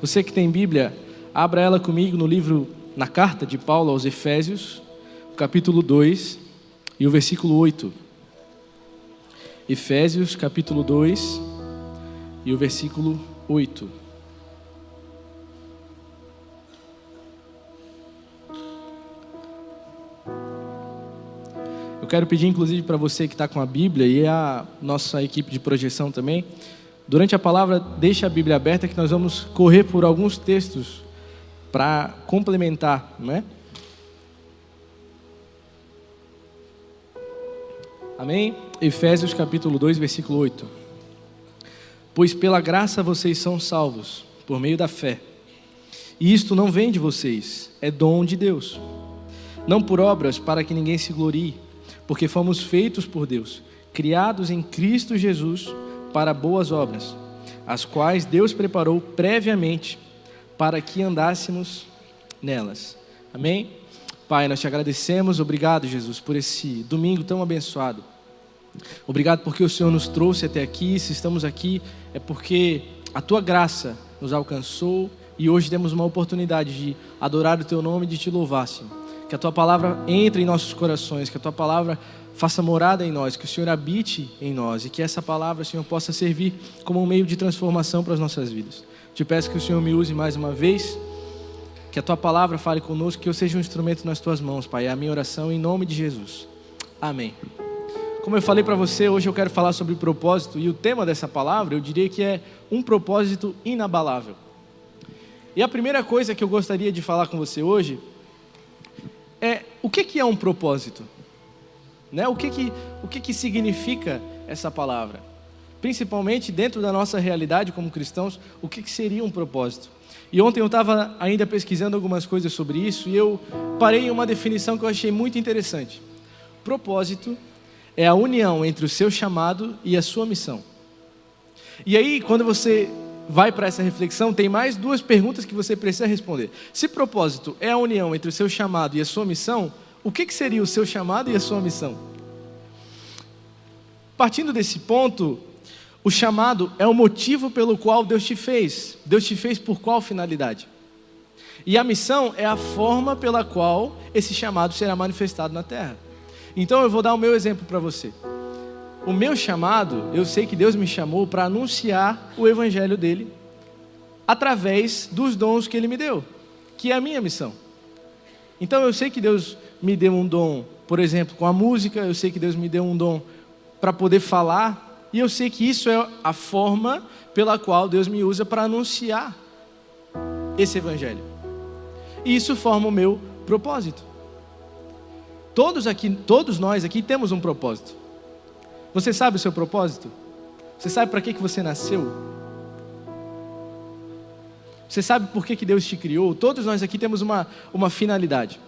Você que tem Bíblia, abra ela comigo no livro, na carta de Paulo aos Efésios, capítulo 2 e o versículo 8. Efésios, capítulo 2 e o versículo 8. Eu quero pedir, inclusive, para você que está com a Bíblia e a nossa equipe de projeção também, durante a palavra, deixa a Bíblia aberta que nós vamos correr por alguns textos para complementar, não é? Amém? Efésios capítulo 2, versículo 8. Pois pela graça vocês são salvos, por meio da fé. E isto não vem de vocês, é dom de Deus. Não por obras para que ninguém se glorie, porque fomos feitos por Deus, criados em Cristo Jesus para boas obras, as quais Deus preparou previamente para que andássemos nelas. Amém? Pai, nós te agradecemos, obrigado, Jesus, por esse domingo tão abençoado. Obrigado porque o Senhor nos trouxe até aqui. Se estamos aqui é porque a tua graça nos alcançou e hoje temos uma oportunidade de adorar o teu nome e de te louvar, Senhor. Que a tua palavra entre em nossos corações, que a tua palavra faça morada em nós, que o Senhor habite em nós e que essa palavra, Senhor, possa servir como um meio de transformação para as nossas vidas. Te peço que o Senhor me use mais uma vez, que a tua palavra fale conosco, que eu seja um instrumento nas tuas mãos, Pai. É a minha oração em nome de Jesus. Amém. Como eu falei para você, hoje eu quero falar sobre propósito e o tema dessa palavra, eu diria que é um propósito inabalável. E a primeira coisa que eu gostaria de falar com você hoje é o que é um propósito? Né? O que significa essa palavra? Principalmente dentro da nossa realidade como cristãos, o que seria um propósito? E ontem eu estava ainda pesquisando algumas coisas sobre isso e eu parei em uma definição que eu achei muito interessante. Propósito é a união entre o seu chamado e a sua missão. E aí, quando você vai para essa reflexão, tem mais duas perguntas que você precisa responder. Se propósito é a união entre o seu chamado e a sua missão, o que seria o seu chamado e a sua missão? Partindo desse ponto, o chamado é o motivo pelo qual Deus te fez. Deus te fez por qual finalidade? E a missão é a forma pela qual esse chamado será manifestado na terra. Então eu vou dar o meu exemplo para você. O meu chamado, eu sei que Deus me chamou para anunciar o evangelho dele através dos dons que ele me deu, que é a minha missão. Então eu sei que Deus me deu um dom, por exemplo, com a música, eu sei que Deus me deu um dom para poder falar, e eu sei que isso é a forma pela qual Deus me usa para anunciar esse evangelho. E isso forma o meu propósito. Todos nós aqui temos um propósito. Você sabe o seu propósito? Você sabe para que você nasceu? Você sabe por que Deus te criou? Todos nós aqui temos uma finalidade.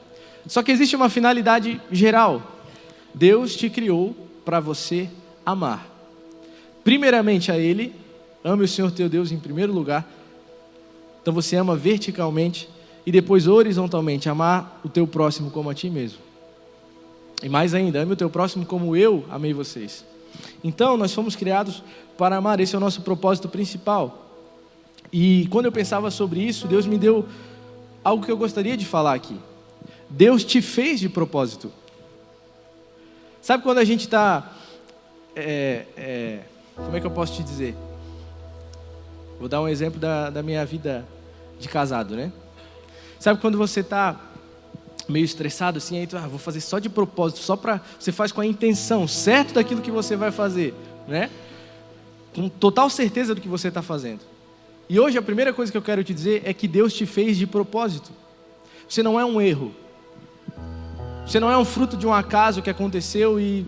Só que existe uma finalidade geral. Deus te criou para você amar. Primeiramente a Ele, ame o Senhor teu Deus em primeiro lugar. Então você ama verticalmente e depois horizontalmente, amar o teu próximo como a ti mesmo. E mais ainda, ame o teu próximo como eu amei vocês. Então nós fomos criados para amar, esse é o nosso propósito principal. E quando eu pensava sobre isso, Deus me deu algo que eu gostaria de falar aqui. Deus te fez de propósito. Sabe quando a gente está... como é que eu posso te dizer? Vou dar um exemplo da minha vida de casado, né? Sabe quando você está meio estressado assim, aí tu, vou fazer só de propósito, só para... Você faz com a intenção, certo daquilo que você vai fazer, né? Com total certeza do que você está fazendo. E hoje a primeira coisa que eu quero te dizer é que Deus te fez de propósito. Você não é um erro. Você não é um fruto de um acaso que aconteceu e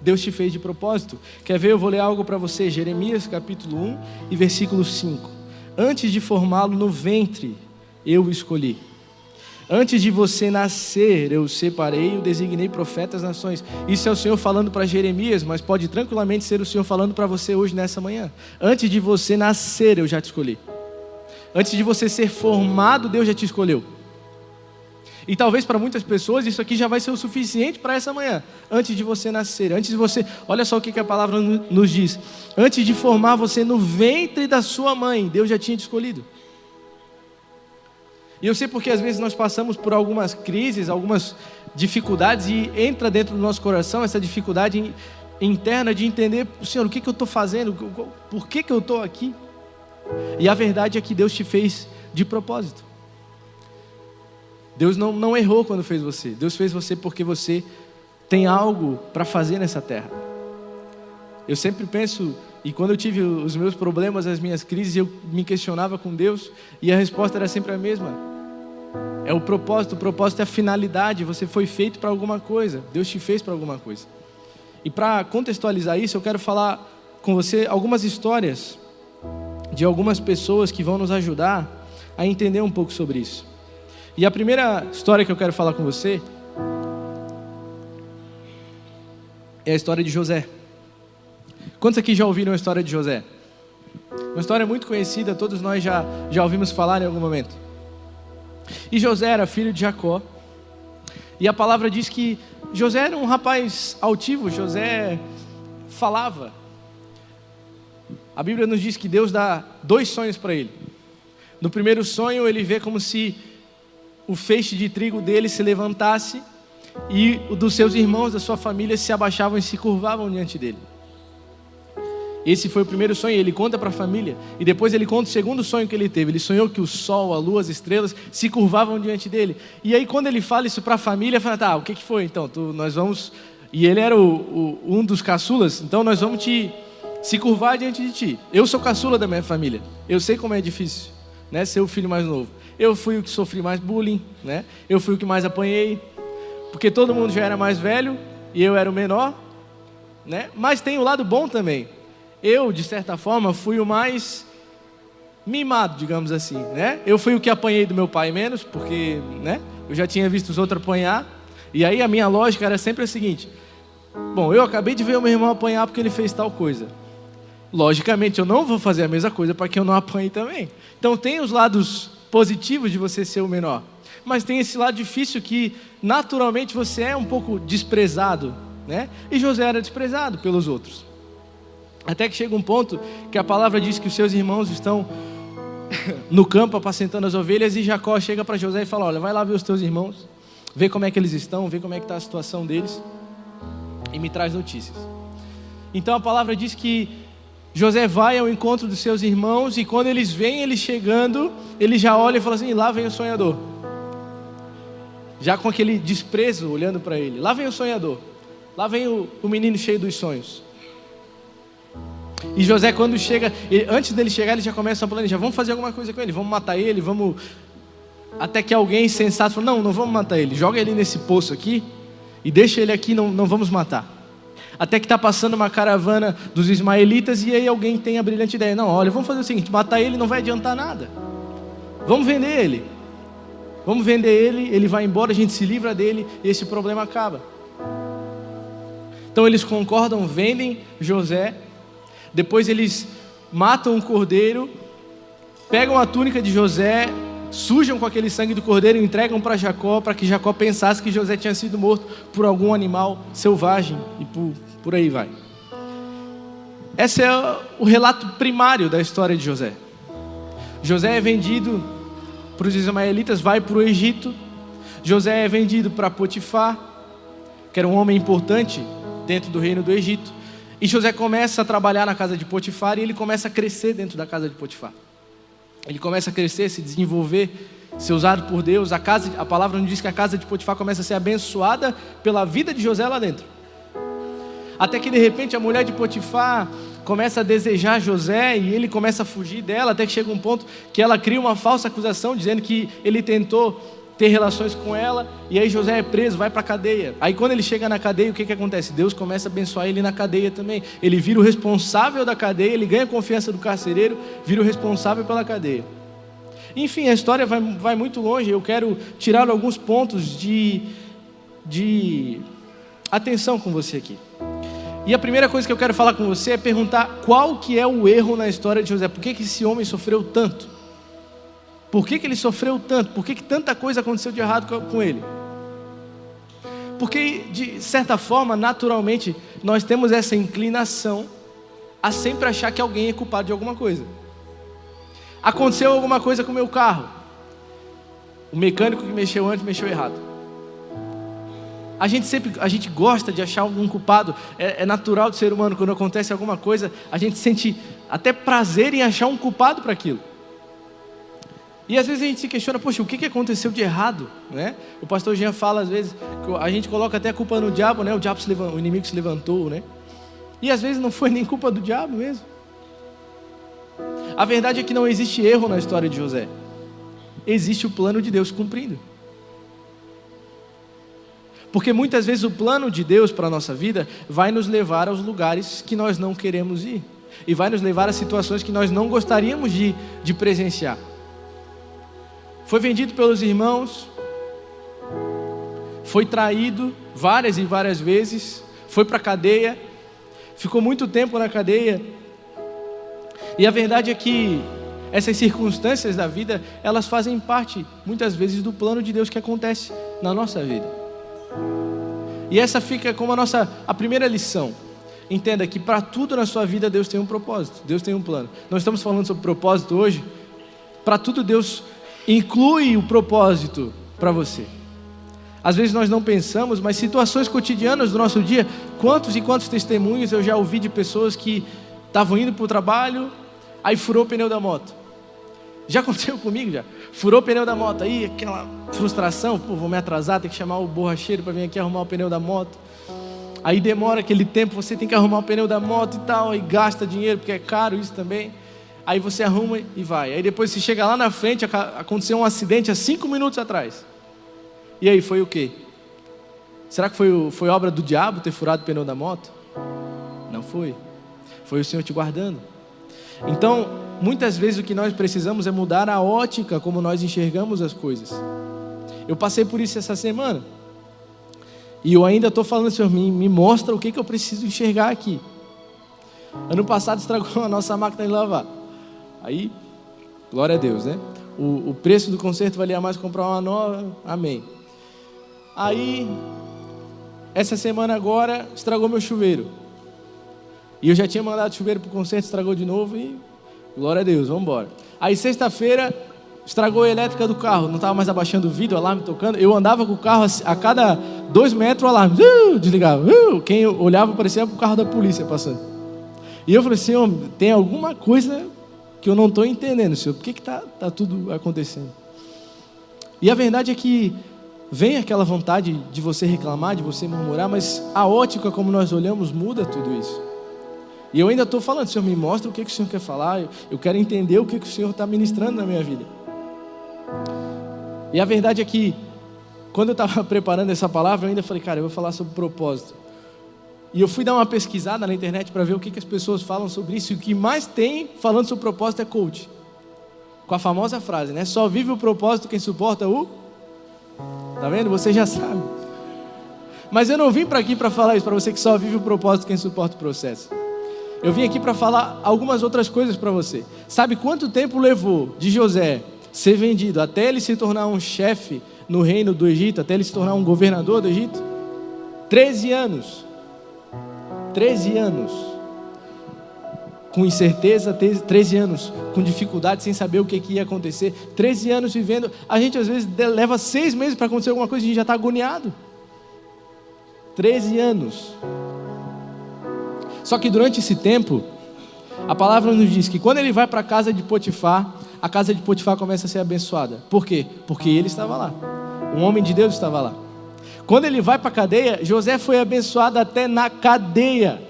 Deus te fez de propósito. Quer ver? Eu vou ler algo para você. Jeremias capítulo 1 e versículo 5. Antes de formá-lo no ventre, eu o escolhi. Antes de você nascer, eu o separei e o designei profeta às nações. Isso é o Senhor falando para Jeremias, mas pode tranquilamente ser o Senhor falando para você hoje nessa manhã. Antes de você nascer, eu já te escolhi. Antes de você ser formado, Deus já te escolheu. E talvez para muitas pessoas isso aqui já vai ser o suficiente para essa manhã. Antes de você nascer, antes de você... Olha só o que a palavra nos diz. Antes de formar você no ventre da sua mãe, Deus já tinha te escolhido. E eu sei porque às vezes nós passamos por algumas crises, algumas dificuldades, e entra dentro do nosso coração essa dificuldade interna de entender, Senhor, o que eu estou fazendo? Por que eu estou aqui? E a verdade é que Deus te fez de propósito. Deus não errou quando fez você. Deus fez você porque você tem algo para fazer nessa terra. Eu sempre penso, e quando eu tive os meus problemas, as minhas crises, eu me questionava com Deus, e a resposta era sempre a mesma. É o propósito é a finalidade. Você foi feito para alguma coisa. Deus te fez para alguma coisa. E para contextualizar isso, eu quero falar com você algumas histórias de algumas pessoas que vão nos ajudar a entender um pouco sobre isso. E a primeira história que eu quero falar com você é a história de José. Quantos aqui já ouviram a história de José? Uma história muito conhecida, todos nós já ouvimos falar em algum momento. E José era filho de Jacó. E a palavra diz que José era um rapaz altivo. José falava. A Bíblia nos diz que Deus dá 2 sonhos para ele. No primeiro sonho ele vê como se o feixe de trigo dele se levantasse e o dos seus irmãos, da sua família, se abaixavam e se curvavam diante dele. Esse foi o primeiro sonho, ele conta para a família. E depois ele conta o segundo sonho que ele teve. Ele sonhou que o sol, a lua, as estrelas se curvavam diante dele. E aí quando ele fala isso para a família, fala, tá, o que foi então? Nós vamos... E ele era um dos caçulas, então nós vamos se curvar diante de ti. Eu sou caçula da minha família. Eu sei como é difícil, né, ser o filho mais novo. Eu fui o que sofri mais bullying, né? Eu fui o que mais apanhei, porque todo mundo já era mais velho e eu era o menor, né? Mas tem o lado bom também. Eu, de certa forma, fui o mais mimado, digamos assim, né? Eu fui o que apanhei do meu pai menos, porque, né, eu já tinha visto os outros apanhar. E aí a minha lógica era sempre a seguinte: bom, eu acabei de ver o meu irmão apanhar porque ele fez tal coisa. Logicamente, eu não vou fazer a mesma coisa para que eu não apanhe também. Então tem os lados positivos de você ser o menor, mas tem esse lado difícil que naturalmente você é um pouco desprezado, né? E José era desprezado pelos outros. Até que chega um ponto que a palavra diz que os seus irmãos estão no campo apacentando as ovelhas, e Jacó chega para José e fala: olha, vai lá ver os teus irmãos, vê como é que eles estão, vê como é que está a situação deles e me traz notícias. Então a palavra diz que José vai ao encontro dos seus irmãos, e quando eles veem ele chegando, ele já olha e fala assim: lá vem o sonhador. Já com aquele desprezo olhando para ele: lá vem o sonhador, lá vem o menino cheio dos sonhos. E José, quando chega, antes dele chegar, ele já começa a planejar: vamos fazer alguma coisa com ele, vamos matar ele, vamos... Até que alguém sensato fala: não vamos matar ele, joga ele nesse poço aqui e deixa ele aqui, não vamos matar. Até que está passando uma caravana dos ismaelitas, e aí alguém tem a brilhante ideia: não, olha, vamos fazer o seguinte, matar ele não vai adiantar nada, vamos vender ele. Vamos vender ele, ele vai embora, a gente se livra dele e esse problema acaba. Então eles concordam, vendem José. Depois eles matam um cordeiro, pegam a túnica de José, sujam com aquele sangue do cordeiro e entregam para Jacó, para que Jacó pensasse que José tinha sido morto por algum animal selvagem, e por aí vai. Esse é o relato primário da história de José. José é vendido para os ismaelitas, vai para o Egito. José é vendido para Potifar, que era um homem importante dentro do reino do Egito. E José começa a trabalhar na casa de Potifar, e ele começa a crescer dentro da casa de Potifar. Ele começa a crescer, se desenvolver, ser usado por Deus. A palavra nos diz que a casa de Potifar começa a ser abençoada pela vida de José lá dentro. Até que de repente a mulher de Potifar começa a desejar José, e ele começa a fugir dela, até que chega um ponto que ela cria uma falsa acusação, dizendo que ele tentou ter relações com ela, e aí José é preso, vai para a cadeia. Aí quando ele chega na cadeia, o que acontece? Deus começa a abençoar ele na cadeia também. Ele vira o responsável da cadeia, ele ganha a confiança do carcereiro, vira o responsável pela cadeia. Enfim, a história vai muito longe. Eu quero tirar alguns pontos de atenção com você aqui. E a primeira coisa que eu quero falar com você é perguntar qual que é o erro na história de José. Por que esse homem sofreu tanto? Por que ele sofreu tanto? Por que tanta coisa aconteceu de errado com ele? Porque, de certa forma, naturalmente, nós temos essa inclinação a sempre achar que alguém é culpado de alguma coisa. Aconteceu alguma coisa com o meu carro. O mecânico que mexeu antes mexeu errado. A gente gosta de achar algum culpado. É natural do ser humano, quando acontece alguma coisa, a gente sente até prazer em achar um culpado para aquilo. E às vezes a gente se questiona, poxa, o que aconteceu de errado, né? O pastor Jean fala às vezes, que a gente coloca até a culpa no diabo, né? O inimigo se levantou, né? E às vezes não foi nem culpa do diabo mesmo. A verdade é que não existe erro na história de José. Existe o plano de Deus cumprindo. Porque muitas vezes o plano de Deus para a nossa vida vai nos levar aos lugares que nós não queremos ir. E vai nos levar a situações que nós não gostaríamos de presenciar. Foi vendido pelos irmãos, foi traído várias e várias vezes, foi para a cadeia, ficou muito tempo na cadeia. E a verdade é que essas circunstâncias da vida, elas fazem parte, muitas vezes, do plano de Deus que acontece na nossa vida. E essa fica como a primeira lição. Entenda que para tudo na sua vida Deus tem um propósito, Deus tem um plano. Nós estamos falando sobre propósito hoje. Para tudo Deus inclui o propósito para você. Às vezes nós não pensamos, mas situações cotidianas do nosso dia, quantos e quantos testemunhos eu já ouvi de pessoas que estavam indo para o trabalho, aí furou o pneu da moto. Já aconteceu comigo já. Furou o pneu da moto, aí aquela frustração, pô, vou me atrasar, tem que chamar o borracheiro para vir aqui arrumar o pneu da moto. Aí demora aquele tempo, você tem que arrumar o pneu da moto e tal, e gasta dinheiro, porque é caro isso também. Aí você arruma e vai. Aí depois você chega lá na frente, aconteceu um acidente há 5 minutos atrás. E aí, foi o quê? Será que foi obra do diabo ter furado o pneu da moto? Não foi. Foi o Senhor te guardando. Então, muitas vezes o que nós precisamos é mudar a ótica como nós enxergamos as coisas. Eu passei por isso essa semana. E eu ainda estou falando, Senhor, me mostra o que eu preciso enxergar aqui. Ano passado estragou a nossa máquina de lavar. Aí, glória a Deus, né? O preço do conserto valia mais comprar uma nova, amém. Aí, essa semana agora, estragou meu chuveiro. E eu já tinha mandado o chuveiro para o conserto, estragou de novo e glória a Deus, vamos embora. Aí sexta-feira, estragou a elétrica do carro, não estava mais abaixando o vidro, o alarme tocando. Eu andava com o carro, a cada 2 metros o alarme desligava. Quem olhava parecia o carro da polícia passando. E eu falei, Senhor, tem alguma coisa que eu não estou entendendo, Senhor, por que está tudo acontecendo? E a verdade é que vem aquela vontade de você reclamar, de você murmurar, mas a ótica como nós olhamos muda tudo isso. E eu ainda estou falando, Senhor, me mostra o que o Senhor quer falar, eu quero entender o que o Senhor está ministrando na minha vida. E a verdade é que, quando eu estava preparando essa palavra, eu ainda falei, cara, eu vou falar sobre propósito. E eu fui dar uma pesquisada na internet para ver o que as pessoas falam sobre isso, e o que mais tem falando sobre propósito é coach. Com a famosa frase, né? Só vive o propósito quem suporta o... Tá vendo? Você já sabe. Mas eu não vim para aqui para falar isso para você que só vive o propósito quem suporta o processo. Eu vim aqui para falar algumas outras coisas para você. Sabe quanto tempo levou de José ser vendido até ele se tornar um chefe no reino do Egito, até ele se tornar um governador do Egito? 13 anos. 13 anos. Com incerteza, 13 anos com dificuldade, sem saber o que ia acontecer. 13 anos vivendo. A gente às vezes leva 6 meses para acontecer alguma coisa e a gente já está agoniado. 13 anos. Só que durante esse tempo, a palavra nos diz que quando ele vai para a casa de Potifar, a casa de Potifar começa a ser abençoada. Por quê? Porque ele estava lá. Um homem de Deus estava lá. Quando ele vai para a cadeia, José foi abençoado até na cadeia.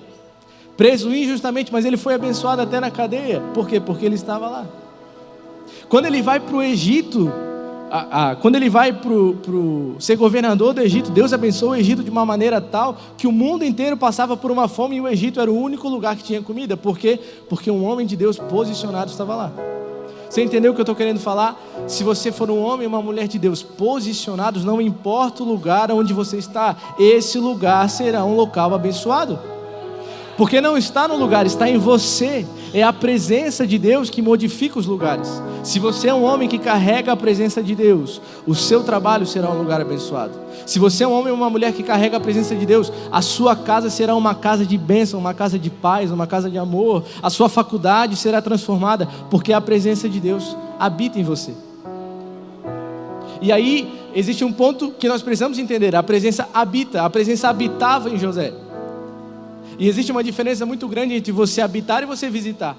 Preso injustamente, mas ele foi abençoado até na cadeia. Por quê? Porque ele estava lá. Quando ele vai para o Egito, quando ele vai para ser governador do Egito, Deus abençoou o Egito de uma maneira tal que o mundo inteiro passava por uma fome e o Egito era o único lugar que tinha comida. Por quê? Porque um homem de Deus posicionado estava lá. Você entendeu o que eu estou querendo falar? Se você for um homem ou uma mulher de Deus posicionados, não importa o lugar onde você está, esse lugar será um local abençoado. Porque não está no lugar, está em você. É a presença de Deus que modifica os lugares. Se você é um homem que carrega a presença de Deus, o seu trabalho será um lugar abençoado. Se você é um homem ou uma mulher que carrega a presença de Deus, a sua casa será uma casa de bênção, uma casa de paz, uma casa de amor. A sua faculdade será transformada, porque a presença de Deus habita em você. E aí, existe um ponto que nós precisamos entender. A presença habita, a presença habitava em José. E existe uma diferença muito grande entre você habitar e você visitar.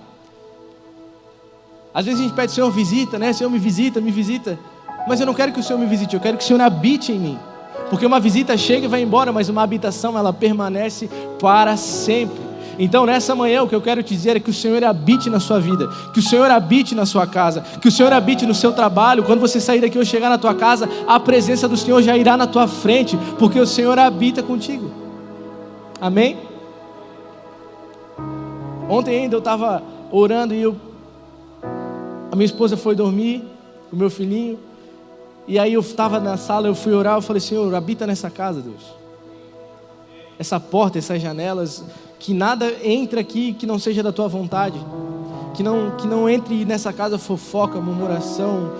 Às vezes a gente pede, Senhor, visita, né? Senhor, me visita, me visita. Mas eu não quero que o Senhor me visite, eu quero que o Senhor habite em mim. Porque uma visita chega e vai embora, mas uma habitação, ela permanece para sempre. Então nessa manhã o que eu quero te dizer é que o Senhor habite na sua vida, que o Senhor habite na sua casa, que o Senhor habite no seu trabalho. Quando você sair daqui ou chegar na tua casa, a presença do Senhor já irá na tua frente, porque o Senhor habita contigo. Amém? Ontem ainda eu estava orando e a minha esposa foi dormir, o meu filhinho, e aí eu estava na sala, eu fui orar, eu falei, Senhor, habita nessa casa, Deus. Essa porta, essas janelas, que nada entre aqui que não seja da tua vontade, que não entre nessa casa fofoca, murmuração,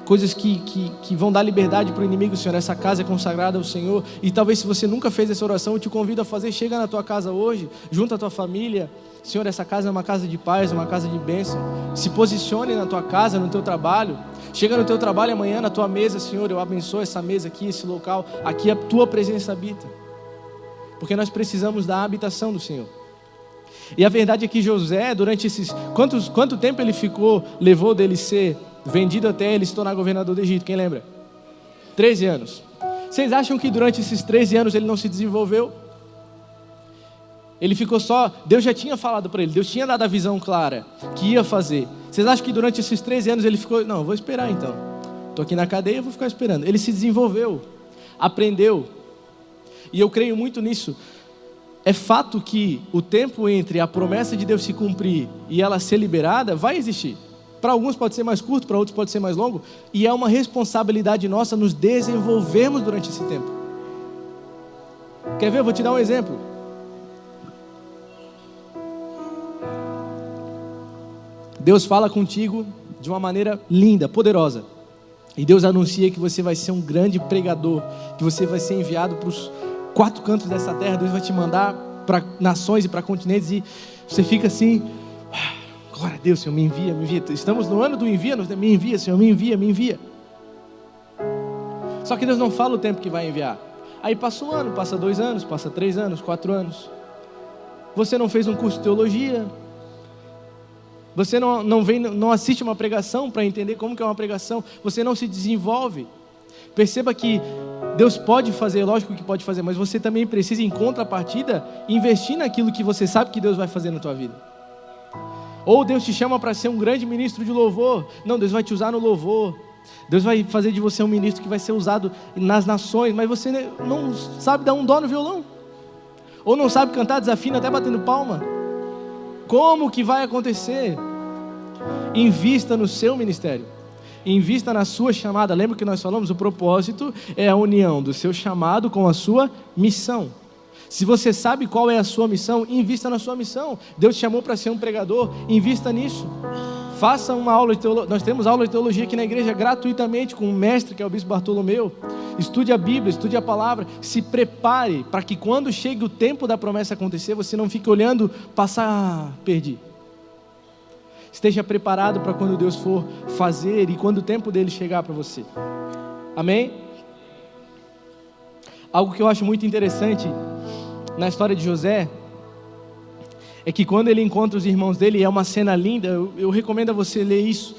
coisas que vão dar liberdade para o inimigo, Senhor. Essa casa é consagrada ao Senhor, e talvez se você nunca fez essa oração, eu te convido a fazer. Chega na tua casa hoje, junto à tua família. Senhor, essa casa é uma casa de paz, uma casa de bênção. Se posicione na tua casa, no teu trabalho. Chega no teu trabalho amanhã, na tua mesa, Senhor, eu abençoo essa mesa aqui, esse local, aqui a tua presença habita. Porque nós precisamos da habitação do Senhor. E a verdade é que José, durante esses... Quanto tempo ele levou dele ser vendido até ele se tornar governador do Egito? Quem lembra? 13 anos. Vocês acham que durante esses 13 anos ele não se desenvolveu? Ele ficou só... Deus já tinha falado para ele, Deus tinha dado a visão clara que ia fazer. Vocês acham que durante esses 13 anos ele ficou... Não, vou esperar então. Estou aqui na cadeia, vou ficar esperando. Ele se desenvolveu, aprendeu. E eu creio muito nisso. É fato que o tempo entre a promessa de Deus se cumprir e ela ser liberada vai existir. Para alguns pode ser mais curto, para outros pode ser mais longo. E é uma responsabilidade nossa nos desenvolvermos durante esse tempo. Quer ver? Eu vou te dar um exemplo. Deus fala contigo de uma maneira linda, poderosa. E Deus anuncia que você vai ser um grande pregador, que você vai ser enviado para os 4 cantos dessa terra. Deus vai te mandar para nações e para continentes, e você fica assim, glória a Deus, Senhor, me envia, me envia. Estamos no ano do envia, me envia, Senhor, me envia, me envia. Só que Deus não fala o tempo que vai enviar. Aí passa 1 ano, passa 2 anos, passa 3 anos, 4 anos. Você não fez um curso de teologia, você não assiste uma pregação para entender como que é uma pregação, você não se desenvolve. Perceba que Deus pode fazer, lógico que pode fazer, mas você também precisa, em contrapartida, investir naquilo que você sabe que Deus vai fazer na tua vida. Ou Deus te chama para ser um grande ministro de louvor. Não, Deus vai te usar no louvor. Deus vai fazer de você um ministro que vai ser usado nas nações, mas você não sabe dar um dó no violão. Ou não sabe cantar, desafina até batendo palma. Como que vai acontecer? Invista no seu ministério. Invista na sua chamada. Lembra que nós falamos? O propósito é a união do seu chamado com a sua missão. Se você sabe qual é a sua missão, invista na sua missão. Deus te chamou para ser um pregador, invista nisso. Faça uma aula de teologia. Nós temos aula de teologia aqui na igreja gratuitamente com um mestre que é o Bispo Bartolomeu. Estude a Bíblia, estude a palavra. Se prepare para que quando chegue o tempo da promessa acontecer, você não fique olhando, passar, perdi. Esteja preparado para quando Deus for fazer e quando o tempo dele chegar para você. Amém? Algo que eu acho muito interessante na história de José é que quando ele encontra os irmãos dele, é uma cena linda. Eu recomendo a você ler isso.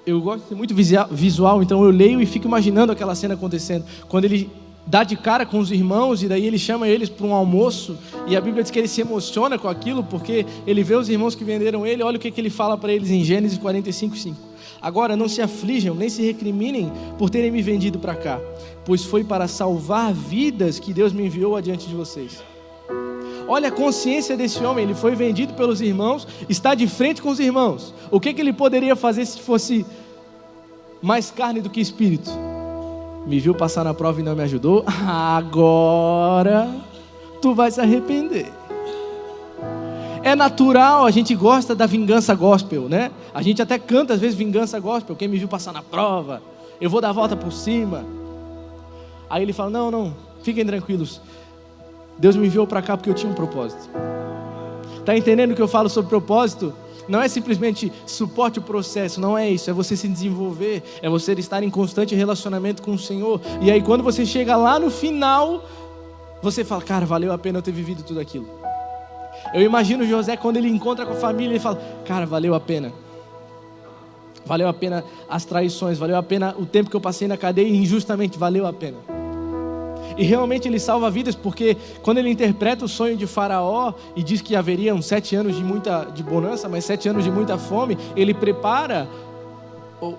Eu gosto de ser muito visual, então eu leio e fico imaginando aquela cena acontecendo. Quando ele dá de cara com os irmãos e daí ele chama eles para um almoço, e a Bíblia diz que ele se emociona com aquilo porque ele vê os irmãos que venderam ele. Olha o que ele fala para eles em Gênesis 45:5. Agora não se aflijam, nem se recriminem por terem me vendido para cá, pois foi para salvar vidas que Deus me enviou adiante de vocês. Olha a consciência desse homem, ele foi vendido pelos irmãos, está de frente com os irmãos. O que ele poderia fazer se fosse mais carne do que espírito? Me viu passar na prova e não me ajudou? Agora tu vai se arrepender. É natural, a gente gosta da vingança gospel, né? A gente até canta às vezes vingança gospel. Quem me viu passar na prova, eu vou dar a volta por cima. Aí ele fala, não, fiquem tranquilos. Deus me enviou para cá porque eu tinha um propósito. Está entendendo o que eu falo sobre propósito? Não é simplesmente suporte o processo, não é isso. É você se desenvolver, é você estar em constante relacionamento com o Senhor. E aí quando você chega lá no final, você fala, cara, valeu a pena eu ter vivido tudo aquilo. Eu imagino José quando ele encontra com a família, ele fala, cara, valeu a pena. Valeu a pena as traições, valeu a pena o tempo que eu passei na cadeia e injustamente, valeu a pena. E realmente ele salva vidas, porque quando ele interpreta o sonho de Faraó e diz que haveriam 7 anos de bonança, mas 7 anos de muita fome, ele prepara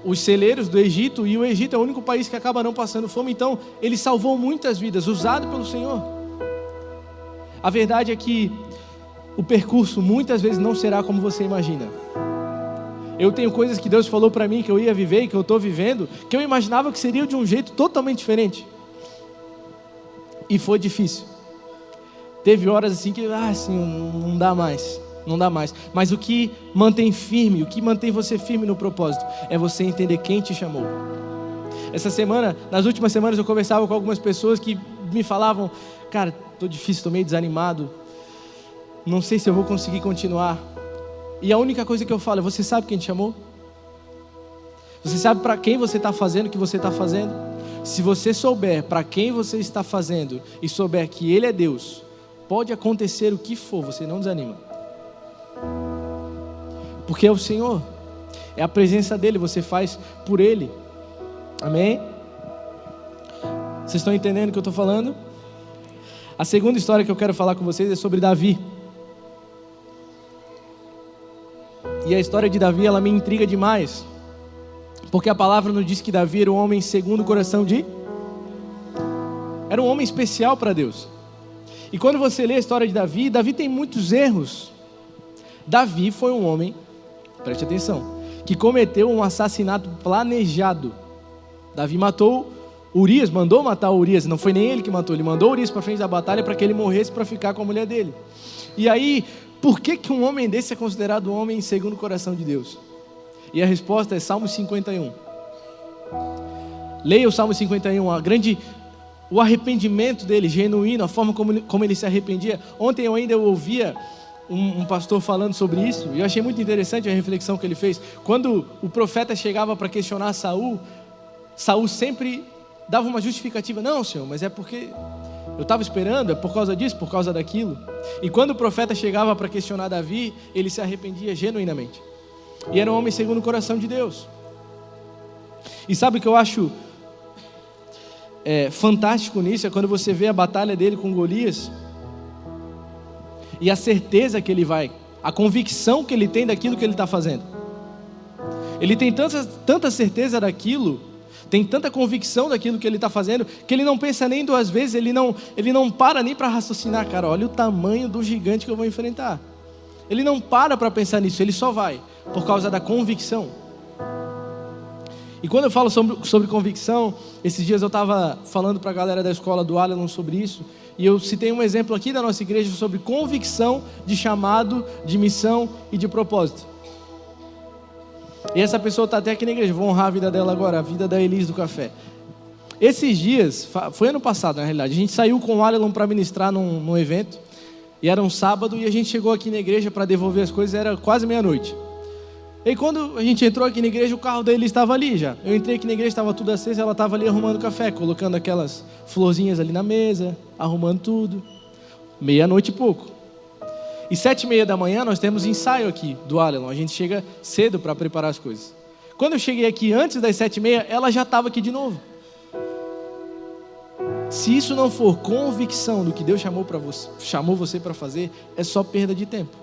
os celeiros do Egito, e o Egito é o único país que acaba não passando fome. Então ele salvou muitas vidas, usado pelo Senhor. A verdade é que o percurso muitas vezes não será como você imagina. Eu tenho coisas que Deus falou para mim que eu ia viver e que eu estou vivendo, que eu imaginava que seria de um jeito totalmente diferente. E foi difícil. Teve horas assim que, não dá mais. Não dá mais. Mas o que mantém firme, o que mantém você firme no propósito, é você entender quem te chamou. Essa semana, nas últimas semanas, eu conversava com algumas pessoas que me falavam, cara, estou difícil, estou meio desanimado. Não sei se eu vou conseguir continuar. E a única coisa que eu falo é, você sabe quem te chamou? Você sabe para quem você está fazendo o que você está fazendo? Se você souber para quem você está fazendo e souber que Ele é Deus, pode acontecer o que for, você não desanima. Porque é o Senhor, é a presença dEle, você faz por Ele. Amém? Vocês estão entendendo o que eu estou falando? A segunda história que eu quero falar com vocês é sobre Davi. E a história de Davi, ela me intriga demais. Porque a palavra nos diz que Davi era um homem segundo o coração de... Era um homem especial para Deus. E quando você lê a história de Davi, Davi tem muitos erros. Davi foi um homem, preste atenção, que cometeu um assassinato planejado. Davi matou Urias, mandou matar Urias. Não foi nem ele que matou, ele mandou Urias para frente da batalha para que ele morresse para ficar com a mulher dele. E aí, por que um homem desse é considerado um homem segundo o coração de Deus? E a resposta é Salmo 51. Leia o Salmo 51, o arrependimento dele, genuíno, a forma como ele se arrependia. Ontem eu ainda ouvia um pastor falando sobre isso, e eu achei muito interessante a reflexão que ele fez. Quando o profeta chegava para questionar Saul sempre dava uma justificativa. Não, Senhor, mas é porque eu estava esperando, é por causa disso, por causa daquilo. E quando o profeta chegava para questionar Davi, ele se arrependia genuinamente. E era um homem segundo o coração de Deus. E sabe o que eu acho fantástico nisso? É quando você vê a batalha dele com Golias e a certeza que ele vai, a convicção que ele tem daquilo que ele está fazendo. Ele tem tanta certeza daquilo, tem tanta convicção daquilo que ele está fazendo, que ele não pensa nem 2 vezes, ele não para nem para raciocinar, cara, olha o tamanho do gigante que eu vou enfrentar. Ele não para pensar nisso, ele só vai, por causa da convicção. E quando eu falo sobre convicção, esses dias eu estava falando para a galera da escola do Alelon sobre isso, e eu citei um exemplo aqui da nossa igreja sobre convicção de chamado, de missão e de propósito. E essa pessoa está até aqui na igreja, vou honrar a vida dela agora, a vida da Elis do Café. Esses dias, foi ano passado na realidade, a gente saiu com o Alelon para ministrar num evento, e era um sábado, e a gente chegou aqui na igreja para devolver as coisas, era quase meia-noite. E quando a gente entrou aqui na igreja, o carro da Elis estava ali já. Eu entrei aqui na igreja, estava tudo aceso, ela estava ali arrumando café, colocando aquelas florzinhas ali na mesa, arrumando tudo. Meia-noite e pouco. E 7h30 da manhã nós temos ensaio aqui do Alelon, a gente chega cedo para preparar as coisas. Quando eu cheguei aqui antes das 7h30, ela já estava aqui de novo. Se isso não for convicção do que Deus chamou você para fazer, é só perda de tempo.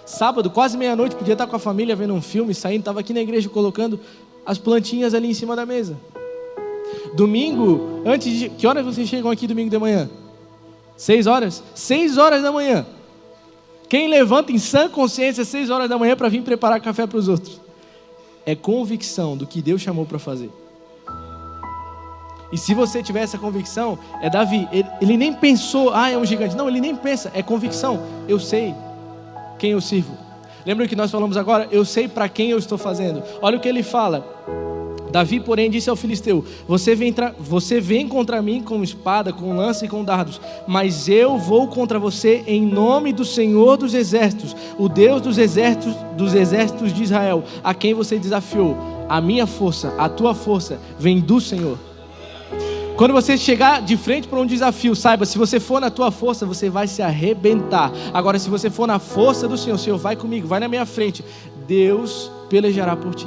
Sábado, quase meia-noite, podia estar com a família vendo um filme, saindo, estava aqui na igreja colocando as plantinhas ali em cima da mesa. Domingo, que horas vocês chegam aqui domingo de manhã? 6 horas? 6 horas da manhã. Quem levanta em sã consciência 6 horas da manhã para vir preparar café para os outros? É convicção do que Deus chamou para fazer. E se você tiver essa convicção, é Davi, ele nem pensou, é um gigante. Não, ele nem pensa, é convicção. Eu sei quem eu sirvo. Lembra o que nós falamos agora? Eu sei para quem eu estou fazendo. Olha o que ele fala. Davi, porém, disse ao filisteu: você vem contra mim com espada, com lança e com dardos, mas eu vou contra você em nome do Senhor dos exércitos, o Deus dos exércitos de Israel, a quem você desafiou. A minha força, a tua força, vem do Senhor. Quando você chegar de frente para um desafio, saiba, se você for na tua força, você vai se arrebentar. Agora, se você for na força do Senhor, Senhor, vai comigo, vai na minha frente, Deus pelejará por ti.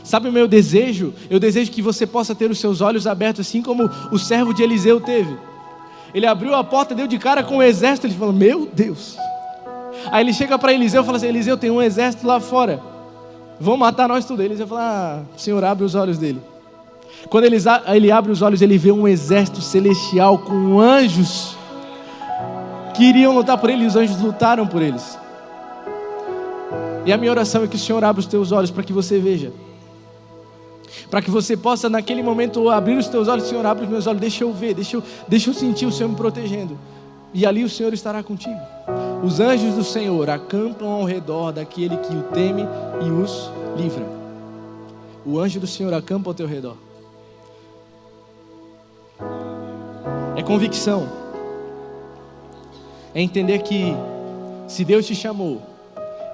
Sabe o meu desejo? Eu desejo que você possa ter os seus olhos abertos, assim como o servo de Eliseu teve. Ele abriu a porta, deu de cara com o exército, ele falou: meu Deus. Aí ele chega para Eliseu e fala assim: Eliseu, tem um exército lá fora, vão matar nós tudo. Eliseu fala: o Senhor abre os olhos dele. Quando ele abre os olhos, ele vê um exército celestial com anjos que iriam lutar por ele, e os anjos lutaram por eles. E a minha oração é que o Senhor abra os teus olhos para que você veja, para que você possa naquele momento abrir os teus olhos. Senhor, abre os meus olhos, deixa eu ver, deixa eu sentir o Senhor me protegendo, e ali o Senhor estará contigo. Os anjos do Senhor acampam ao redor daquele que o teme e os livra. O anjo do Senhor acampa ao teu redor. É convicção, é entender que se Deus te chamou,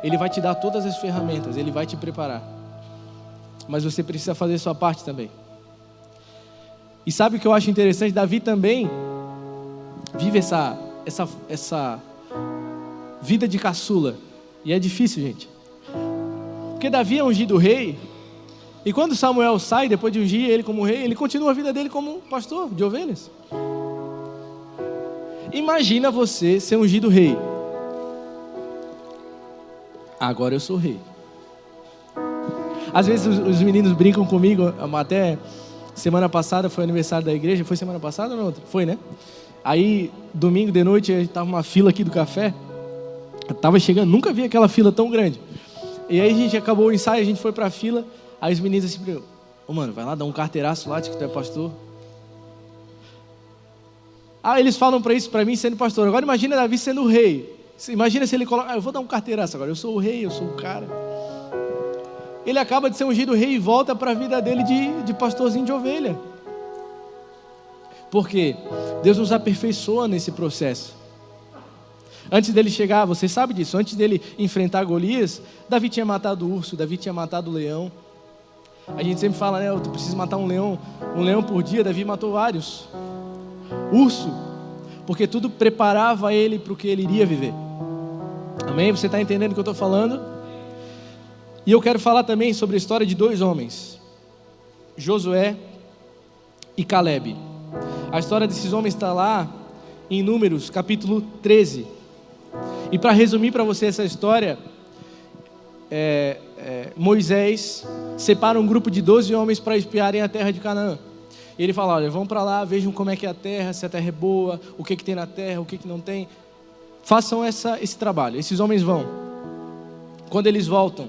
Ele vai te dar todas as ferramentas, Ele vai te preparar, mas você precisa fazer a sua parte também. E sabe o que eu acho interessante? Davi também vive essa vida de caçula, e é difícil, gente, porque Davi é ungido rei, e quando Samuel sai, depois de ungir ele como rei, ele continua a vida dele como pastor de ovelhas. Imagina você ser ungido rei. Agora eu sou rei. Às vezes os meninos brincam comigo, até semana passada foi aniversário da igreja. Foi semana passada ou não? Foi, né? Aí, domingo de noite, estava uma fila aqui do café. Eu estava chegando, nunca vi aquela fila tão grande. E aí a gente acabou o ensaio, a gente foi para a fila. Aí os meninos assim, mano, vai lá dar um carteiraço lá, de que tu é pastor. Eles falam para isso para mim sendo pastor. Agora imagina Davi sendo o rei. Imagina se ele coloca: eu vou dar um carteiraço agora, eu sou o rei, eu sou o cara. Ele acaba de ser ungido rei e volta para a vida dele de pastorzinho de ovelha. Por quê? Deus nos aperfeiçoa nesse processo. Antes dele chegar, você sabe disso, antes dele enfrentar Golias, Davi tinha matado o urso, Davi tinha matado o leão. A gente sempre fala, né, tu precisa matar um leão por dia. Davi matou vários. Urso, porque tudo preparava ele para o que ele iria viver. Amém? Você está entendendo o que eu estou falando? E eu quero falar também sobre a história de dois homens, Josué e Caleb. A história desses homens está lá em Números, capítulo 13. E para resumir para você essa história, Moisés separa um grupo de 12 homens para espiarem a terra de Canaã. E ele fala: olha, vão para lá, vejam como é que é a terra, se a terra é boa, o que tem na terra, o que não tem. Façam esse trabalho. Esses homens vão. Quando eles voltam,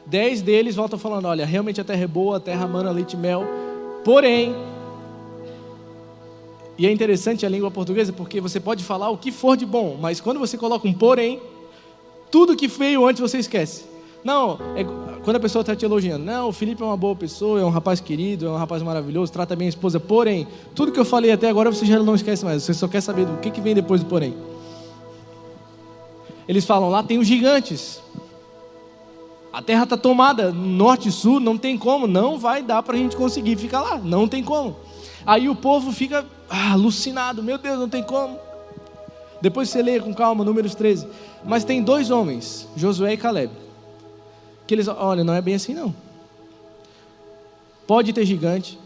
10 deles voltam falando: olha, realmente a terra é boa, a terra mana leite e mel. Porém, e é interessante a língua portuguesa, porque você pode falar o que for de bom, mas quando você coloca um porém, tudo que veio antes você esquece. Não, quando a pessoa está te elogiando: não, o Felipe é uma boa pessoa, é um rapaz querido, é um rapaz maravilhoso, trata bem a esposa. Porém, tudo que eu falei até agora você já não esquece mais, você só quer saber do que vem depois do porém. Eles falam: lá tem os gigantes, a terra está tomada, norte e sul, não tem como, não vai dar para a gente conseguir ficar lá, não tem como. Aí o povo fica alucinado: meu Deus, não tem como. Depois você leia com calma, Números 13. Mas tem dois homens, Josué e Caleb, que eles: olha, não é bem assim não. Pode ter gigante,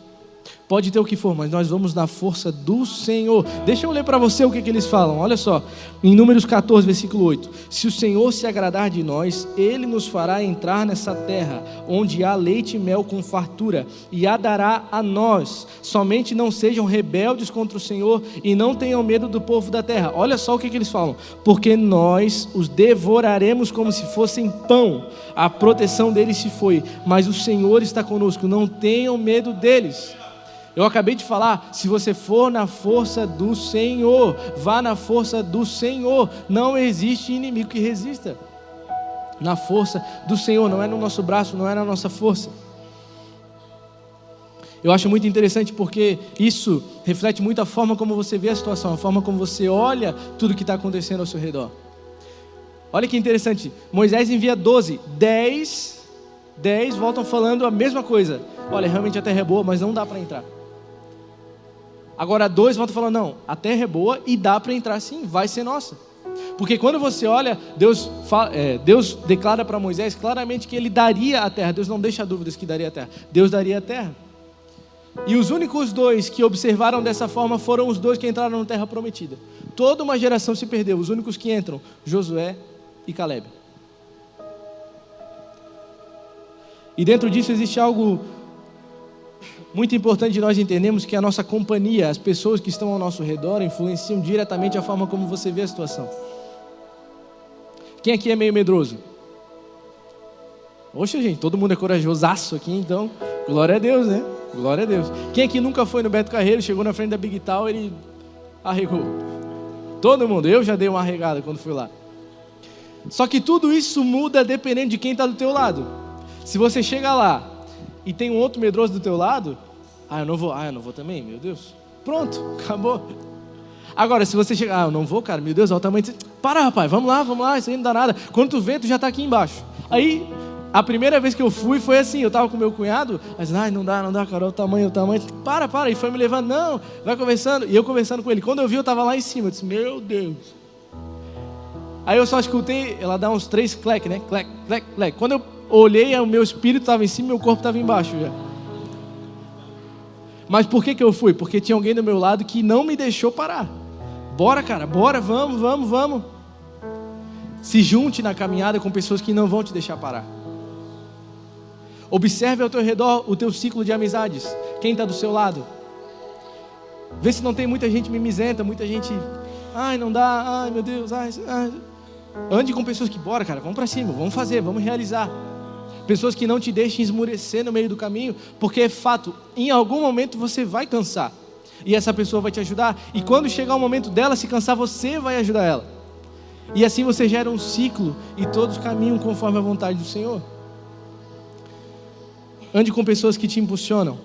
pode ter o que for, mas nós vamos na força do Senhor. Deixa eu ler para você o que eles falam. Olha só, em Números 14, versículo 8. Se o Senhor se agradar de nós, Ele nos fará entrar nessa terra, onde há leite e mel com fartura, e a dará a nós. Somente não sejam rebeldes contra o Senhor, e não tenham medo do povo da terra. Olha só o que eles falam: porque nós os devoraremos como se fossem pão. A proteção deles se foi, mas o Senhor está conosco. Não tenham medo deles. Eu acabei de falar: se você for na força do Senhor, vá na força do Senhor. Não existe inimigo que resista. Na força do Senhor, não é no nosso braço, não é na nossa força. Eu acho muito interessante porque isso reflete muito a forma como você vê a situação, a forma como você olha tudo que está acontecendo ao seu redor. Olha que interessante, Moisés envia 12, 10 voltam falando a mesma coisa. Olha, realmente a terra é boa, mas não dá para entrar. Agora 2 voltam falando, não, a terra é boa e dá para entrar sim, vai ser nossa. Porque quando você olha, Deus declara para Moisés claramente que ele daria a terra. Deus não deixa dúvidas que daria a terra. Deus daria a terra. E os únicos 2 que observaram dessa forma foram os 2 que entraram na terra prometida. Toda uma geração se perdeu. Os únicos que entram, Josué e Caleb. E dentro disso existe algo muito importante de nós entendermos, que a nossa companhia, as pessoas que estão ao nosso redor, influenciam diretamente a forma como você vê a situação. Quem aqui é meio medroso? Poxa, gente, todo mundo é corajosaço aqui, então, glória a Deus, né? Glória a Deus. Quem aqui nunca foi no Beto Carreiro, chegou na frente da Big Tower e arregou? Todo mundo, eu já dei uma arregada quando fui lá. Só que tudo isso muda dependendo de quem está do teu lado. Se você chega lá e tem um outro medroso do teu lado, eu não vou também, meu Deus. Pronto, acabou. Agora, se você chegar, eu não vou, cara, meu Deus, olha o tamanho disso. Para, rapaz, vamos lá, isso aí não dá nada. Quando tu vê, tu já está aqui embaixo. Aí, a primeira vez que eu fui foi assim, eu estava com meu cunhado, mas não dá, cara, o tamanho. Para, e foi me levando, não, vai conversando. E eu conversando com ele. Quando eu vi, eu estava lá em cima, eu disse, meu Deus. Aí eu só escutei, ela dá uns 3 clec, né? Clec, clec, clec. Quando eu olhei, o meu espírito estava em cima e meu corpo estava embaixo já. Mas por que eu fui? Porque tinha alguém do meu lado que não me deixou parar. Bora, cara, bora, vamos. Se junte na caminhada com pessoas que não vão te deixar parar. Observe ao teu redor o teu ciclo de amizades. Quem está do seu lado? Vê se não tem muita gente mimizenta, muita gente... não dá, meu Deus, Ande com pessoas que, bora, cara, vamos para cima, vamos fazer, vamos realizar. Pessoas que não te deixem esmurecer no meio do caminho, porque é fato, em algum momento você vai cansar. E essa pessoa vai te ajudar. E quando chegar o momento dela se cansar, você vai ajudar ela. E assim você gera um ciclo e todos caminham conforme a vontade do Senhor. Ande com pessoas que te impulsionam.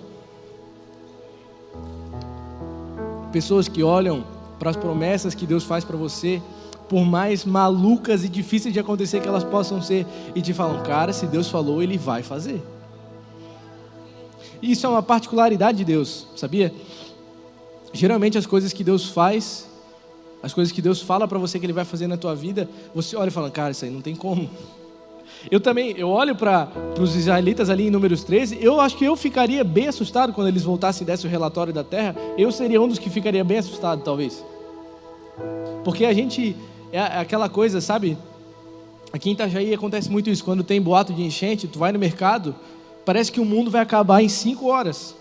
Pessoas que olham para as promessas que Deus faz para você, por mais malucas e difíceis de acontecer que elas possam ser, e te falam, cara, se Deus falou, Ele vai fazer. Isso é uma particularidade de Deus, sabia? Geralmente as coisas que Deus faz, as coisas que Deus fala para você que Ele vai fazer na tua vida, você olha e fala, cara, isso aí não tem como. Eu olho para os israelitas ali em Números 13, eu acho que eu ficaria bem assustado quando eles voltassem e dessem o relatório da terra. Eu seria um dos que ficaria bem assustado, talvez. Porque a gente, é aquela coisa, sabe? Aqui em Itajaí acontece muito isso, quando tem boato de enchente, tu vai no mercado, parece que o mundo vai acabar em 5 horas.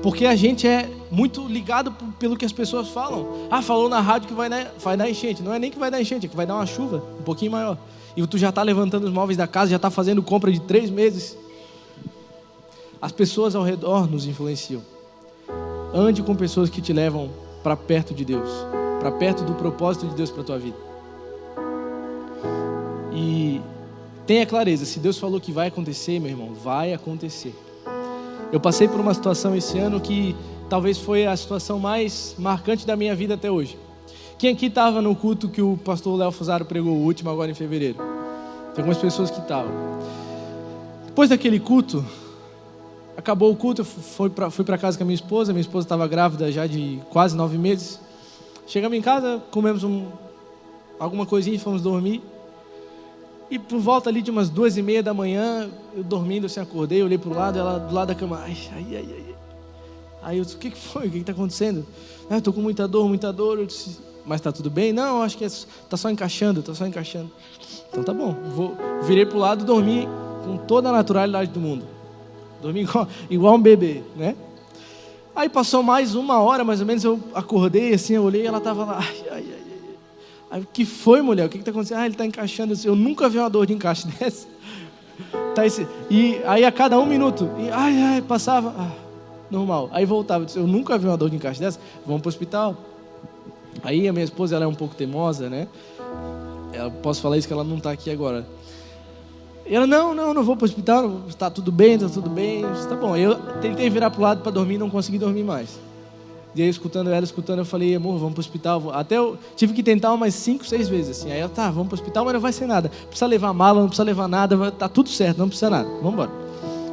Porque a gente é muito ligado pelo que as pessoas falam. Falou na rádio que vai dar enchente. Não é nem que vai dar enchente, é que vai dar uma chuva um pouquinho maior. E tu já está levantando os móveis da casa, já está fazendo compra de 3 meses. As pessoas ao redor nos influenciam. Ande com pessoas que te levam para perto de Deus, para perto do propósito de Deus para a tua vida. E tenha clareza, se Deus falou que vai acontecer, meu irmão, vai acontecer. Eu passei por uma situação esse ano que talvez foi a situação mais marcante da minha vida até hoje. Quem aqui estava no culto que o pastor Léo Fusaro pregou, o último agora em fevereiro? Tem algumas pessoas que estavam. Depois daquele culto, acabou o culto, eu fui para casa com a minha esposa estava grávida já de quase 9 meses. Chegamos em casa, comemos alguma coisinha e fomos dormir. E por volta ali de umas 2:30 da manhã, eu dormindo, assim, acordei, olhei para o lado, ela do lado da cama, ai. Aí eu disse, o que foi? O que está acontecendo? Eu estou com muita dor. Eu disse, mas está tudo bem? Não, acho que está só encaixando. Então tá bom. Virei para o lado e dormi com toda a naturalidade do mundo. Dormi igual um bebê, né? Aí passou mais 1 hora, mais ou menos, eu acordei assim, eu olhei e ela estava lá, Aí, o que foi, mulher? O que está acontecendo? Ele está encaixando. Eu nunca vi uma dor de encaixe dessa. E aí a cada 1 minuto, passava, normal. Aí voltava, eu nunca vi uma dor de encaixe dessa, vamos para o hospital. Aí a minha esposa, ela é um pouco teimosa, né? Eu posso falar isso que ela não está aqui agora. E ela, não vou para o hospital, está tudo bem. Eu disse, tá bom. Eu tentei virar para o lado para dormir, não consegui dormir mais. E aí, escutando, eu falei, amor, vamos para o hospital. Até eu tive que tentar umas 5, 6 vezes, assim. Aí ela, tá, vamos para o hospital, mas não vai ser nada. Não precisa levar mala, não precisa levar nada, tá tudo certo, não precisa nada, vamos embora.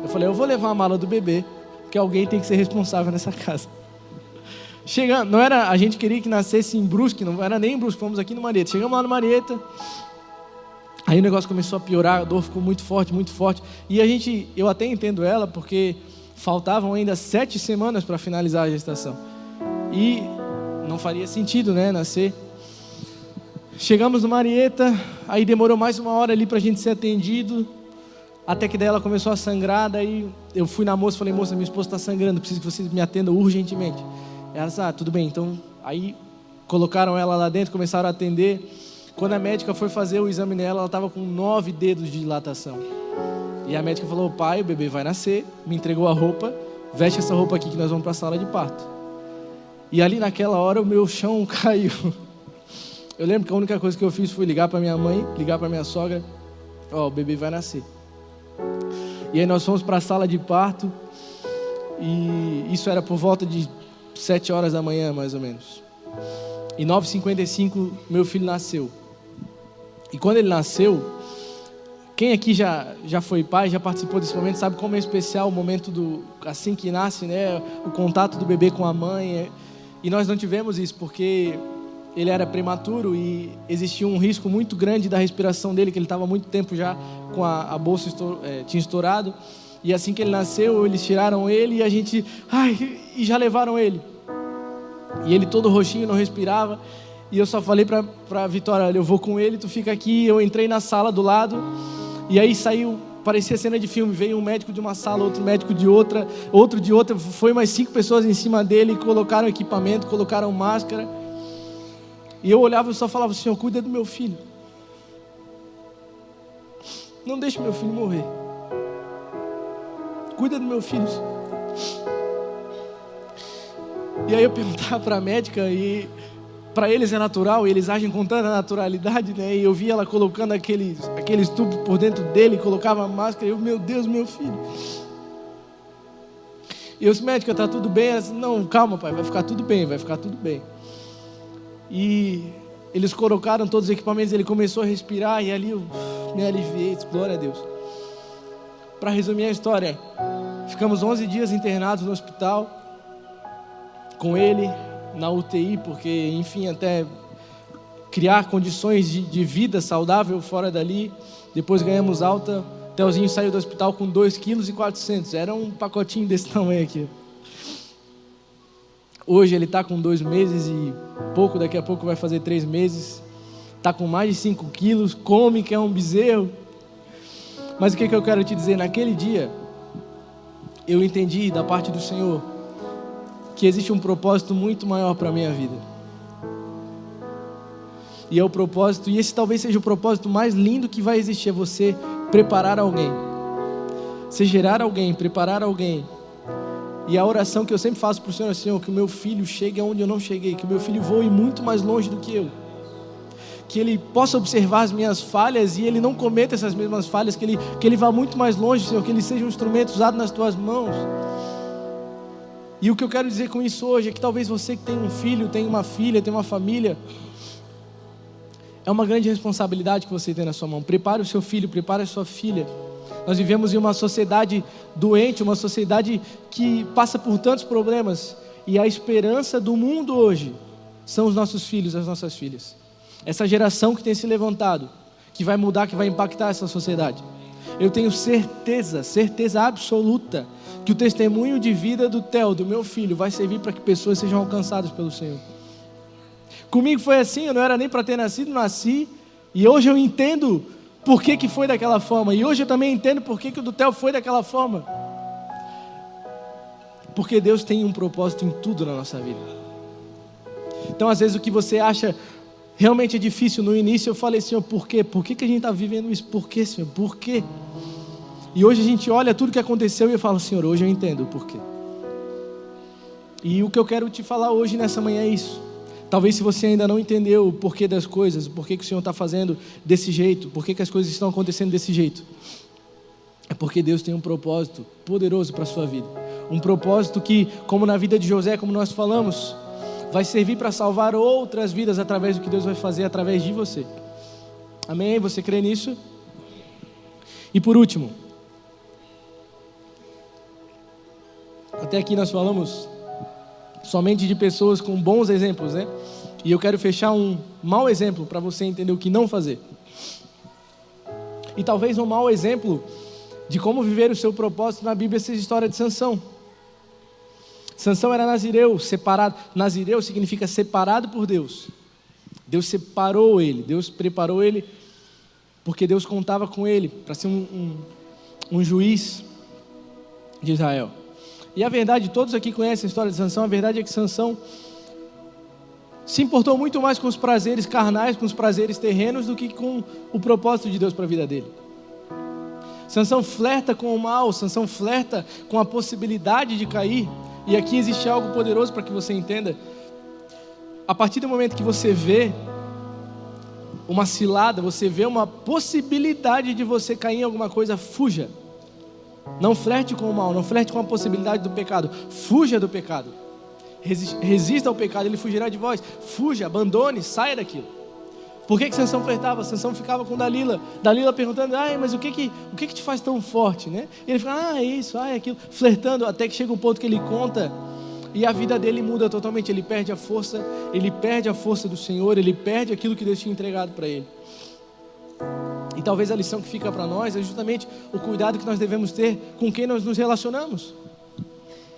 Eu falei, eu vou levar a mala do bebê, porque alguém tem que ser responsável nessa casa. Chegando, não era, a gente queria que nascesse em Brusque, não era nem em Brusque, fomos aqui no Marieta. Chegamos lá no Marieta, aí o negócio começou a piorar, a dor ficou muito forte. E eu até entendo ela, porque faltavam ainda 7 semanas para finalizar a gestação. E não faria sentido, né, nascer. Chegamos no Marieta, aí demorou mais 1 hora ali para a gente ser atendido, até que daí ela começou a sangrar. Daí eu fui na moça e falei, moça, minha esposa está sangrando, preciso que vocês me atendam urgentemente. Ela disse, tudo bem. Então, aí colocaram ela lá dentro, começaram a atender. Quando a médica foi fazer o exame nela, ela estava com 9 dedos de dilatação. E a médica falou, pai, o bebê vai nascer, me entregou a roupa, veste essa roupa aqui que nós vamos para a sala de parto. E ali naquela hora o meu chão caiu. Eu lembro que a única coisa que eu fiz foi ligar para minha mãe, ligar para minha sogra. O bebê vai nascer. E aí nós fomos para a sala de parto. E isso era por volta de 7 horas da manhã, mais ou menos. E 9h55 meu filho nasceu. E quando ele nasceu, quem aqui já foi pai, já participou desse momento, sabe como é especial o momento assim que nasce, né? O contato do bebê com a mãe. E nós não tivemos isso porque ele era prematuro e existia um risco muito grande da respiração dele, que ele estava há muito tempo já com a bolsa tinha estourado. E assim que ele nasceu, eles tiraram ele e já levaram ele. E ele todo roxinho, não respirava. E eu só falei para Vitória, olha, eu vou com ele, tu fica aqui. Eu entrei na sala do lado e aí saiu, parecia cena de filme, veio um médico de uma sala, outro médico de outra, outro de outra, foi mais 5 pessoas em cima dele, colocaram equipamento, colocaram máscara, e eu olhava e só falava, Senhor, cuida do meu filho, não deixe meu filho morrer, cuida do meu filho. E aí eu perguntava para a médica, e para eles é natural, e eles agem com tanta naturalidade, né? E eu via ela colocando aqueles tubos por dentro dele, colocava a máscara, e eu, meu Deus, meu filho. E os médicos, tá tudo bem? Ela disse, não, calma, pai, vai ficar tudo bem. E eles colocaram todos os equipamentos, ele começou a respirar, e ali eu me aliviei, glória a Deus. Para resumir a história, ficamos 11 dias internados no hospital, com ele, na UTI, porque, enfim, até criar condições de vida saudável fora dali. Depois ganhamos alta. Telzinho saiu do hospital com 2,4 kg. Era um pacotinho desse tamanho aqui. Hoje ele está com 2 meses e pouco, daqui a pouco vai fazer 3 meses. Está com mais de 5 quilos, come que é um bezerro. Mas o que eu quero te dizer? Naquele dia, eu entendi da parte do Senhor que existe um propósito muito maior para a minha vida. E é o propósito, e esse talvez seja o propósito mais lindo que vai existir, é você preparar alguém. Você gerar alguém, preparar alguém. E a oração que eu sempre faço para o Senhor é, Senhor, que o meu filho chegue aonde eu não cheguei, que o meu filho voe muito mais longe do que eu. Que ele possa observar as minhas falhas e ele não cometa essas mesmas falhas, que ele vá muito mais longe, Senhor, que ele seja um instrumento usado nas tuas mãos. E o que eu quero dizer com isso hoje é que talvez você que tem um filho, tem uma filha, tem uma família, é uma grande responsabilidade que você tem na sua mão. Prepare o seu filho, prepare a sua filha. Nós vivemos em uma sociedade doente, uma sociedade que passa por tantos problemas, e a esperança do mundo hoje são os nossos filhos, as nossas filhas. Essa geração que tem se levantado, que vai mudar, que vai impactar essa sociedade. Eu tenho certeza absoluta, que o testemunho de vida do Theo, do meu filho, vai servir para que pessoas sejam alcançadas pelo Senhor. Comigo foi assim, eu não era nem para ter nascido, nasci, e hoje eu entendo por que foi daquela forma, e hoje eu também entendo por que o do Theo foi daquela forma. Porque Deus tem um propósito em tudo na nossa vida. Então às vezes o que você acha realmente é difícil, no início eu falei, Senhor, por quê? Por que a gente está vivendo isso? Por quê, Senhor? Por quê? E hoje a gente olha tudo que aconteceu e eu falo, Senhor, hoje eu entendo o porquê. E o que eu quero te falar hoje nessa manhã é isso. Talvez se você ainda não entendeu o porquê das coisas, o porquê que o Senhor está fazendo desse jeito, por que as coisas estão acontecendo desse jeito, porque Deus tem um propósito poderoso para a sua vida. Um propósito que, como na vida de José, como nós falamos, vai servir para salvar outras vidas através do que Deus vai fazer através de você. Amém? Você crê nisso? E por último, até aqui nós falamos somente de pessoas com bons exemplos, né? E eu quero fechar um mau exemplo para você entender o que não fazer. E talvez um mau exemplo de como viver o seu propósito na Bíblia seja a história de Sansão. Sansão era nazireu, separado. Nazireu significa separado por Deus. Deus separou ele, Deus preparou ele, porque Deus contava com ele para ser um juiz de Israel. E a verdade, todos aqui conhecem a história de Sansão, a verdade é que Sansão se importou muito mais com os prazeres carnais, com os prazeres terrenos, do que com o propósito de Deus para a vida dele. Sansão flerta com o mal, Sansão flerta com a possibilidade de cair. E aqui existe algo poderoso para que você entenda. A partir do momento que você vê uma cilada, você vê uma possibilidade de você cair em alguma coisa, fuja. Não flerte com o mal, não flerte com a possibilidade do pecado. Fuja do pecado. Resista ao pecado, ele fugirá de vós. Fuja, abandone, saia daquilo. Por que Sansão flertava? Sansão ficava com Dalila. Dalila perguntando, mas o que te faz tão forte, né? E ele fala, é isso, é aquilo. Flertando, até que chega um ponto que ele conta e a vida dele muda totalmente. Ele perde a força do Senhor, ele perde aquilo que Deus tinha entregado para ele. E talvez a lição que fica para nós é justamente o cuidado que nós devemos ter com quem nós nos relacionamos.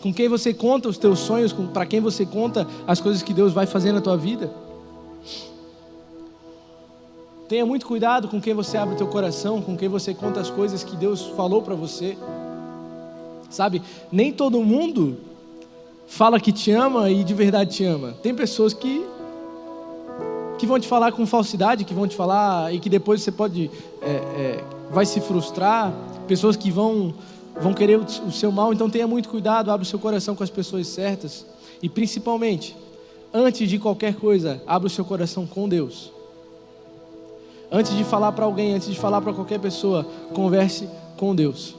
Com quem você conta os teus sonhos, para quem você conta as coisas que Deus vai fazer na tua vida. Tenha muito cuidado com quem você abre o teu coração, com quem você conta as coisas que Deus falou para você. Sabe, nem todo mundo fala que te ama e de verdade te ama. Tem pessoas que vão te falar com falsidade, que vão te falar e que depois você vai se frustrar. Pessoas que vão querer o seu mal. Então tenha muito cuidado, abra o seu coração com as pessoas certas. E principalmente, antes de qualquer coisa, abra o seu coração com Deus. Antes de falar para alguém, antes de falar para qualquer pessoa, converse com Deus.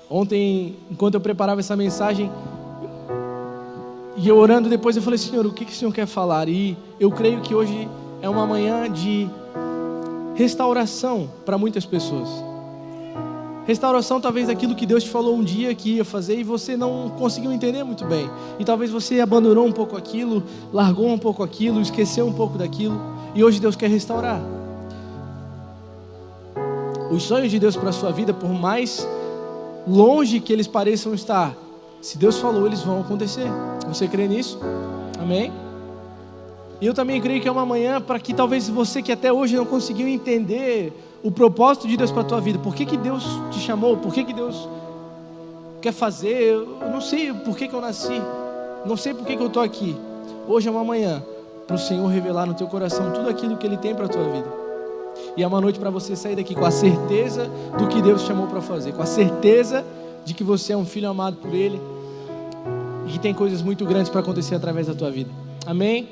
Ontem, enquanto eu preparava essa mensagem, e eu orando depois, eu falei, Senhor, o que o Senhor quer falar? E eu creio que hoje é uma manhã de restauração para muitas pessoas. Restauração talvez daquilo que Deus te falou um dia que ia fazer e você não conseguiu entender muito bem. E talvez você abandonou um pouco aquilo, largou um pouco aquilo, esqueceu um pouco daquilo. E hoje Deus quer restaurar. Os sonhos de Deus para a sua vida, por mais longe que eles pareçam estar, se Deus falou, eles vão acontecer. Você crê nisso? Amém? E eu também creio que é uma manhã para que talvez você que até hoje não conseguiu entender o propósito de Deus para a tua vida. Por que Deus te chamou? Por que Deus quer fazer? Eu não sei por que eu nasci. Não sei por que eu estou aqui. Hoje é uma manhã para o Senhor revelar no teu coração tudo aquilo que Ele tem para a tua vida. E é uma noite para você sair daqui com a certeza do que Deus chamou para fazer. Com a certeza de que você é um filho amado por Ele. E que tem coisas muito grandes para acontecer através da tua vida. Amém?